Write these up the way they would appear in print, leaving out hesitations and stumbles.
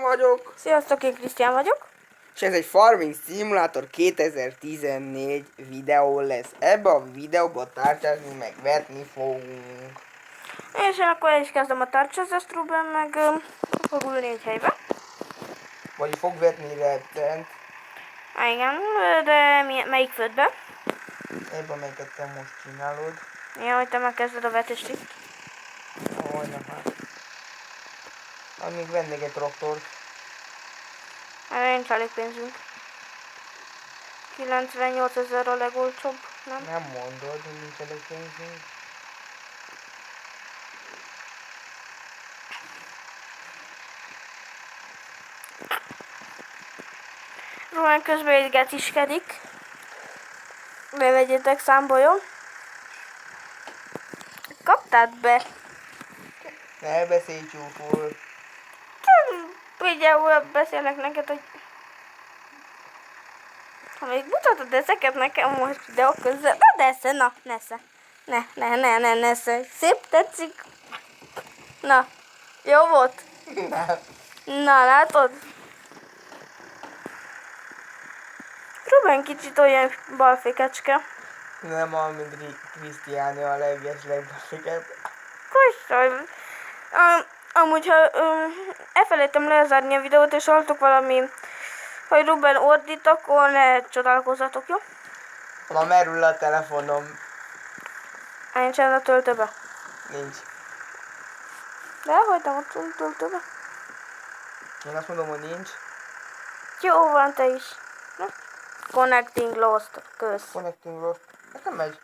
Vagyok, Sziasztok, én Krisztián vagyok. és ez egy Farming Simulator 2014 videó lesz. Ebbe a videóba tárcsázni meg vetni fogunk. És én akkor el is kezdem a tárcsázast, Ruben meg fog ülni egy helybe. Vagy fog vetni rettent. Igen, de melyik földbe? Ebben melyiket te most csinálod. Ja, hogy te megkezded a vetést itt. Ahogy na hát. Amíg vennék egy traktort. Erre nincs elég pénzünk. 98 000 a legolcsóbb, nem? Nem mondod, hogy nincs elég pénzünk. Ruben közben egy geciskedik. Bevegyétek számba, jó? Kaptad be? Ne beszélj csúful. Vigyául beszélnek neked, hogy... Ha még mutatod ezeket nekem most ide a közben. Na nesze, na, nesze. Ne, nesze. Szép, tetszik. Na, jó volt? Nem. Na, látod? Ruben kicsit olyan balfékecske. Nem a, mint Krisztiáni a legeslegbalféket. Kosszaj. Amúgy, ha elfelejtem lezárni a videót, és hallottok valami, hogy Ruben ordít, akkor ne csodálkozzatok, jó? Ma merül a telefonom. Nincsen a töltőbe. Nincs. De hogy nem ott van töltőbe? Én azt mondom, hogy nincs. Jó van, te is. Hm? Connecting lost. Kösz. Connecting lost. Nekem megy.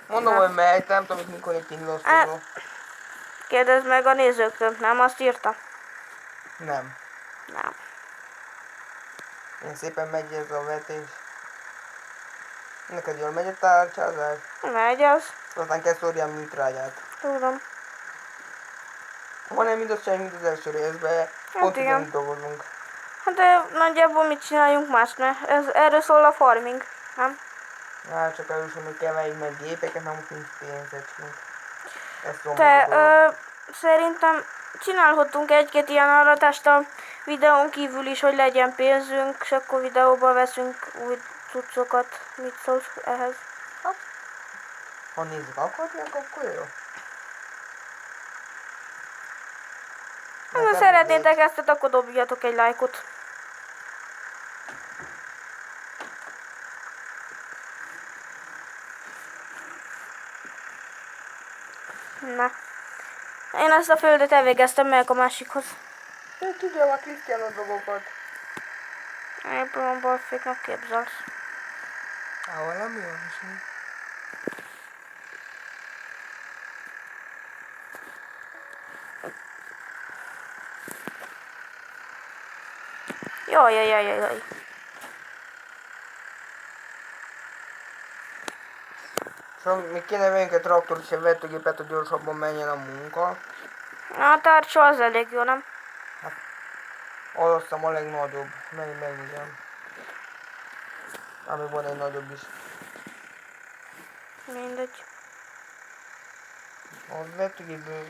Mondom, hogy megy, nem tudom, hogy mi connecting lost. Kérdezd meg a nézőktől, nem azt írta? Nem. Nem. Én szépen megy ez a vetés. Neked jól megy a tárcsázás? Megy az. Aztán kell szórjam műtrágyát. Tudom. Van-e mindaz sem, mint az első részben? Pont igen. ugyanúgy dolgozunk. Hát de nagyjából mit csináljunk más, ne? Erről szól a farming, nem? Hát csak először kell vegyünk meg gépeket, mert most nincs pénzecskünk. Ez Te szerintem csinálhatunk egy-két ilyen aratást a videón kívül is, hogy legyen pénzünk, és akkor videóba veszünk új cuccokat. Mit szólsz ehhez? Ha nézzük akarják, akkor jó. Ha szeretnétek ezt, akkor dobjatok egy lájkot. Na. Én ezt a földet elvégeztem, megyek a másikhoz. Én tudjam a Krisztián dolgokat. Én próbálom balféknak képzelsz. Valami jó is. Jaj. Szóval még kéne vegyünk egy traktort és egy vetőgépet, hogy gyorsabban menjen a munka. Na, a tárcsa az elég jó, nem? Az azt hiszem a legnagyobb. Megnézem. Még van egy nagyobb is. Mindegy. A vetőgépből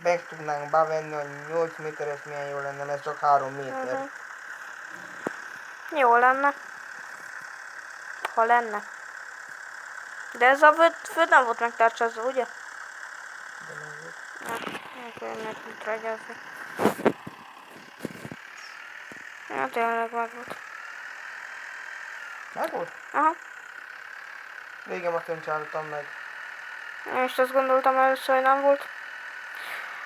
meg tudnánk bevenni a 8 méteres, milyen jó lenne, mert csak 3 méter. Jó lenne. Ha lenne. De ez a föld nem volt megtárcsázva, ugye? De nem volt. Akkor ennek mit rágyázni. Ja, tényleg meg volt. Meg volt? Aha. Régen azt nem csináltam meg. Én is azt gondoltam először, hogy nem volt.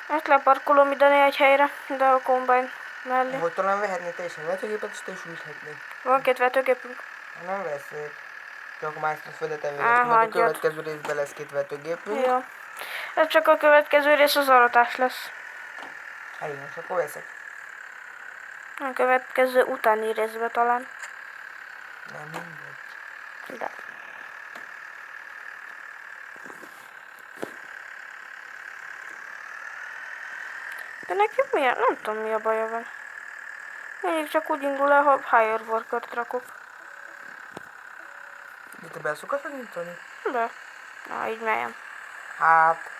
Ezt leparkolom ide egy helyre, de a kombány mellé. Hogy talán vehetnél te is egy vetőgépet, és te is ülhetnél. Van 2 vetőgépünk. Nem veszek. Csak akkor már ezt a földet Á, elvégeztem, mert a hagyjad. következő részben lesz 2 vetőgépünk. Jó. Ez csak a következő rész az aratás lesz. Hát igen, és akkor veszek. A következő utáni részben talán. Nem, mindegy. De. De nekem miért? Nem tudom, mi a baja van. Mindig csak úgy indul el, ha higher workert rakok. De te be szokasz indítani? De. Na, így melyen. Hát,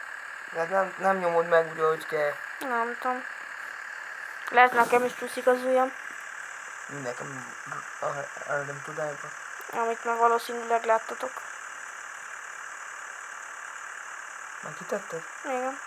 de nem nyomod meg úgy, ahogy kell. Nem tudom. Lehet nekem is csúszik az ujjam, Nekem arra nem tudába. amit már valószínűleg láttatok. Már kitetted? Igen.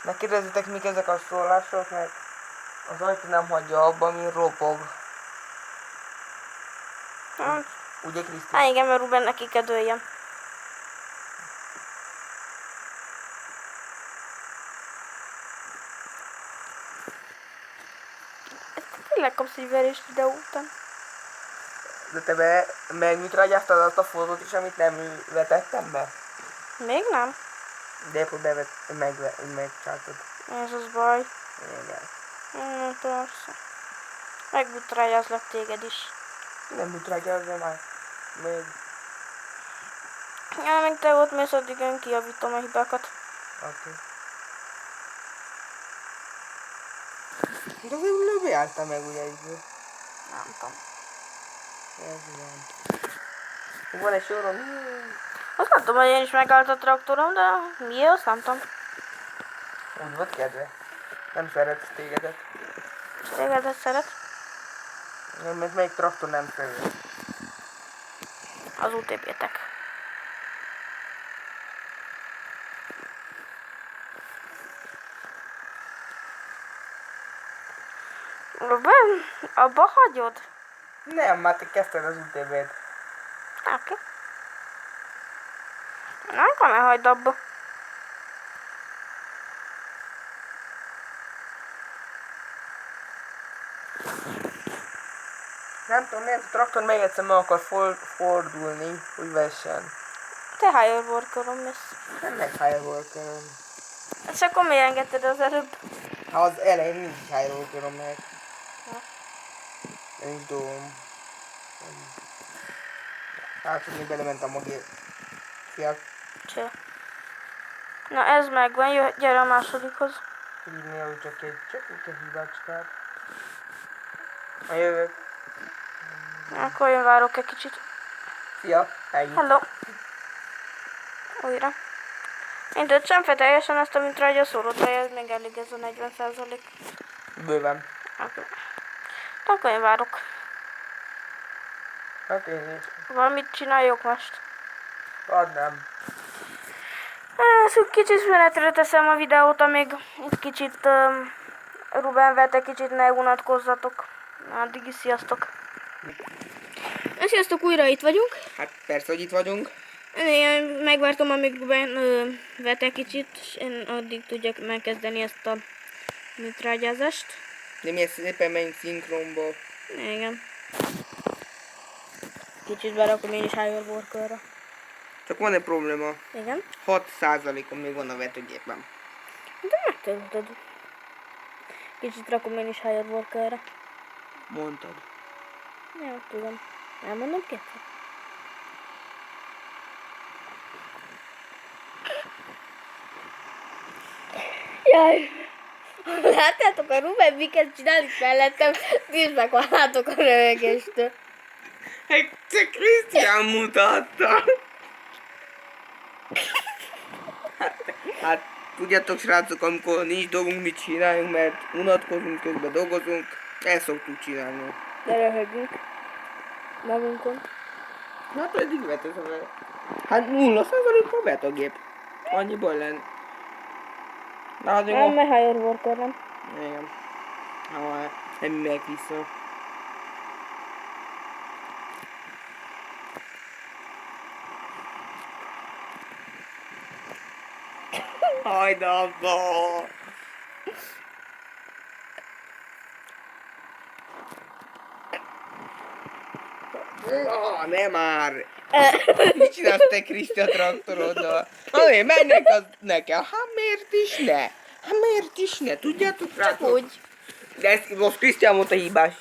Megkérdezitek, mik ezek a szólások, mert az ajtó nem hagyja abba, ami ropog. Hát, Ugye, Kriszti? hát igen, mert Ruben neki kell dőljem. Tényleg kapsz egy verést videó után. De te megműtrágyáztad azt a fotót is, amit nem vetettem be? Még nem? De akkor megcsálltad. Ez az baj. Igen. Persze. Megbutrágyázlak téged is. Nem műtrágyázza már. Még. Ja, meg te ott mész, addig én kijavítom a hibákat. Oké. De végül mi álltál meg ugye így? Nem tudom. Ez van. Van egy soron. Azt nem tudom, hogy én is megállt a traktorom, de miért, azt nem tudom. Úgy volt kedve. Nem szeretsz tégedet. És tégedet szeret? Nem, mert melyik traktor nem szeret. Az UTP-tek. Ruben, abba hagyod? Nem, már te kezdted az UTV-t. Oké. Nem kell ne hagyd abba. Nem tudom, miért a traktor még egyszer meg akar fordulni, hogy vessen. Te higher workerom mész. Nem meg Highwalker. Ezt akkor miért engedted az előbb? Ha az elején nincs Highwalker meg. Ja. Nincs dolgom. Hát, hogy még belementem a gép. Fiak, Cső. Na ez megvan, gyere a másodikhoz. hívni, hogy csak egy hibácskát. A jövök. Akkor én várok egy kicsit. Szia, eljött. Hello. Újra. Én töltsem fel teljesen ezt, amit rá a szóródra, ez még elég ez a 40%. Bőven. Okay. Akkor én várok. Hát én is. Valamit csináljok most. Adnám. Kicsit szünetre teszem a videót, amíg egy kicsit Ruben vette, kicsit ne unatkozzatok. Addig is sziasztok. Sziasztok, újra itt vagyunk. Hát persze, hogy itt vagyunk. Én megvártam, amíg Ruben vette kicsit, és én addig tudjak megkezdeni ezt a műtrágyázást. De mi ezt szépen megyünk szinkronba. Igen. Kicsit berakom én is higher workerra. Csak van egy probléma. Igen. 6%-on még van a vetőgépen. De megtörülted. Kicsit rakom én is higher workerra. Mondtad. Nem tudom. Elmondom kétszer. Jaj! Láttátok a Ruben miket csinál itt mellettem? Nézd meg, hallátok a röhögéstől. Te Krisztián mutatta! Hát, tudjátok srácok, amikor nincs dolgunk, mit csináljunk, mert unatkozunk, közben dolgozunk, el szoktuk csinálni. De röhögünk. Magunkon. Hát eddig vett ez a vele. Hát 0%-on vett a gép. Annyi baj lenne. Na, azért Nem, mert higher worker nem. igen. Ha nem megyek vissza. Hagyd abba! Nem már! Mit csinálsz te Kriszti a traktoroddal? Azért mennek az nekem. Hát miért is ne? Hát miért is ne? Tudjátok Csak rátok? úgy. De ez most Krisztián volt a hibás.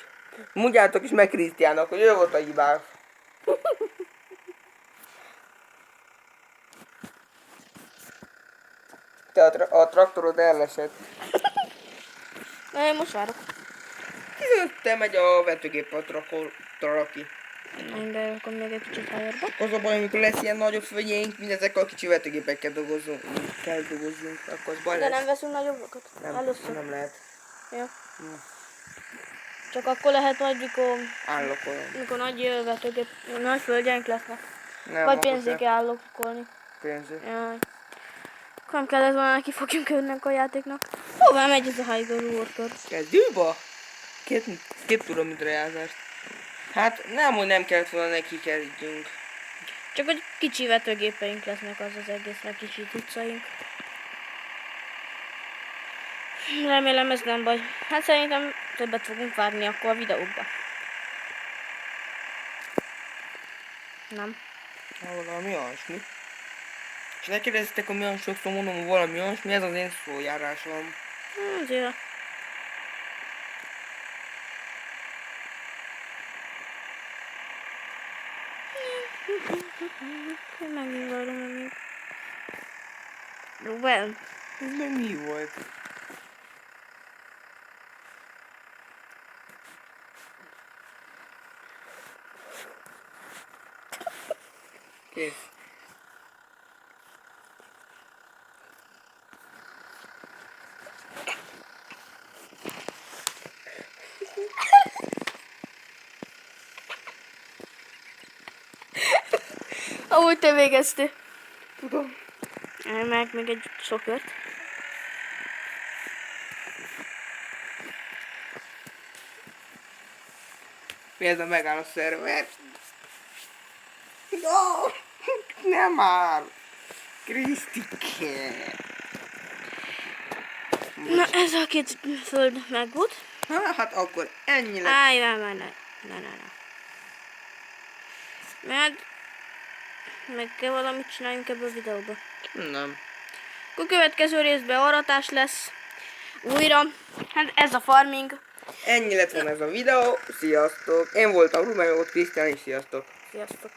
Mondjátok is meg Krisztiánnak, hogy ő volt a hibás. Te a traktorod ellesett. Na, én most várok. 15-tel megy a vetőgép traki. De akkor még egy kicsit hájárba. Az a baj, amikor lesz ilyen nagyobb földjeink, mindezekkel a kicsi vetőgépekkel dolgozzunk, akkor az baj De lesz. nem veszünk nagyobbakat? Először. Nem lehet. Ja. Csak akkor lehet majd, Állokolom. mikor nagy vetőgép, nagy földjeink lesznek. Nem, Vagy akkor pénzé se. kell állokolni. Pénzé. Jaj. Akkor nem kellett volna neki fogjunk önnek a játéknak. Hová megy ez a High Worker? Kezdőba? Két kilométerjázást. Hát nem, hogy nem kellett volna neki kezdjünk. Csak hogy kicsi vetőgépeink lesznek, az az egészre kicsi utcaink. Remélem ez nem baj. Hát szerintem többet fogunk várni akkor a videókba. Nem. Valami olyasmi. És ne kérdezzetek, hogy milyen sokszor mondom, hogy valami olyasmi, ez az én szójárásom. Azért. Megint várom, amíg. Ruben. Ez meg mi volt? Kész. Amúgy te végeztél. Tudom. Meg még egy sokört. Mi ez a megáll a szerver? No! Nem már! Krisztike! Na ez a két föld meg volt. Hát akkor ennyi lett. Áj, ne. Mert meg kell valamit csináljunk ebből a videóba. Nem. Akkor következő részben aratás lesz. Újra. Hát ez a farming. Ennyi lett volna ez a videó. Sziasztok! Én voltam Ruben, meg ott Krisztián is. Sziasztok! Sziasztok.